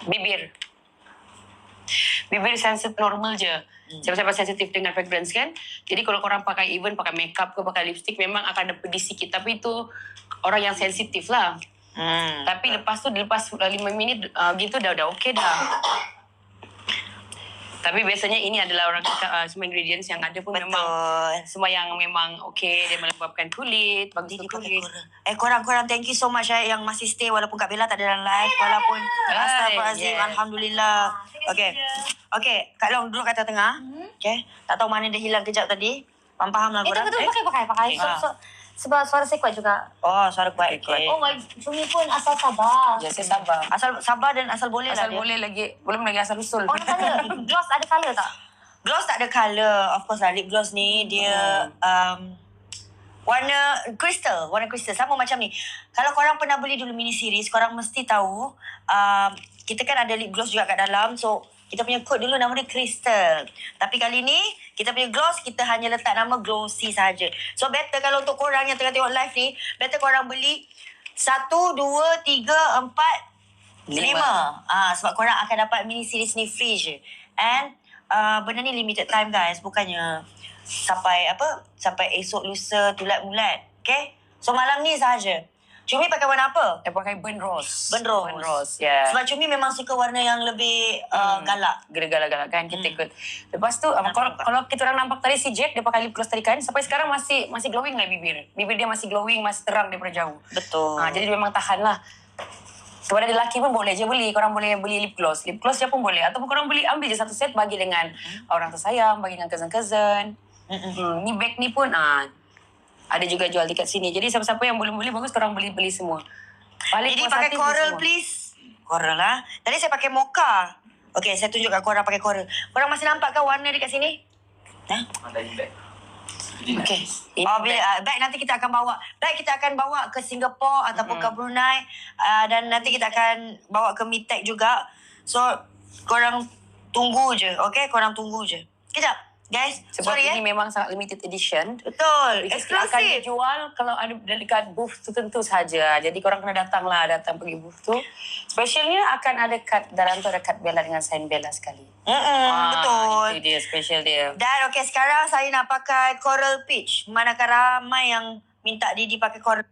Bibir. Bibir sensitif normal je. Siapa-siapa sensitif dengan fragrance kan. Jadi kalau korang pakai even pakai makeup ke pakai lipstick memang akan ada pedih sikit. Tapi itu orang yang sensitif lah. Tapi lepas 5 minit gitu dah okey dah. Tapi biasanya ini adalah orang cakap semua ingredients yang ada pun memang semua yang memang okey, dia melembabkan kulit, bagus untuk kulit. Korang thank you so much yang masih stay walaupun Kak Bella tak ada dalam live, walaupun Astagfirullahalazim, alhamdulillah. Okey, Kak Long duduk kat tengah. Okey. Tak tahu mana dia hilang kejap tadi. Faham lah korang. Itu pakai. Sebab suara saya kuat juga. Oh, suara kuat. Okay. Oh, Cumi pun asal Sabah. Ya, saya Sabah. Asal Sabah dan asal boleh asal lah. Boleh lagi, belum lagi asal usul. Oh, ada gloss ada colour tak? Gloss tak ada colour. Of course lah, lip gloss ni dia warna crystal. Sama macam ni. Kalau korang pernah beli dulu mini series, korang mesti tahu kita kan ada lip gloss juga kat dalam. So, kita punya kod dulu nama dia Crystal. Tapi kali ni, kita punya gloss, kita hanya letak nama Glossy saja. So, better kalau untuk korang yang tengah tengok live ni, better korang beli 1, 2, 3, 4, 5. Sebab korang akan dapat mini series ni free je. And benda ni limited time guys. Bukannya sampai esok lusa tulat-mulat. Okay? So, malam ni sahaja. Cumi pakai warna apa? Dia pakai burnt rose. Burnt rose. Ya. Sebab Cumi memang suka warna yang lebih galak. Galak kan kita ikut. Lepas tu kalau kita orang nampak tadi si Jack dia pakai lip gloss tadi kan, sampai sekarang masih glowing lah bibir. Bibir dia masih glowing, masih terang daripada jauh. Betul. Jadi dia memang tahan lah. Kepada lelaki pun boleh je beli. Korang boleh beli lip gloss. Lip gloss dia pun boleh. Ataupun korang ambil je satu set bagi dengan orang tersayang, bagi dengan cousin-cousin. Ni bag ni pun ada juga jual dekat sini. Jadi siapa-siapa yang boleh beli, bagus korang beli semua. Jadi pakai coral please. Coral lah. Tadi saya pakai mocha. Okay, saya tunjuk kat korang pakai coral. Korang masih nampak kan warna dekat sini? Ada bag. Okay. Bag nanti kita akan bawa. Bag kita akan bawa ke Singapore ataupun ke Brunei. Dan nanti kita akan bawa ke Mitek juga. So, korang tunggu je. Okay, korang tunggu je. Kejap. Guys, sebab ini memang sangat limited edition. Betul. Eksklusif. Akan dijual kalau ada dekat booth tertentu saja. Jadi korang kena datang pergi booth tu. Specialnya akan ada kad dalam tu, ada kad Bella dengan sign Bella sekali. Betul. Itu dia special dia. Dan okey, sekarang saya nak pakai coral peach. Manakah ramai yang minta Didi pakai coral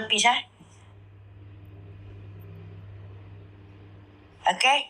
peach Okay.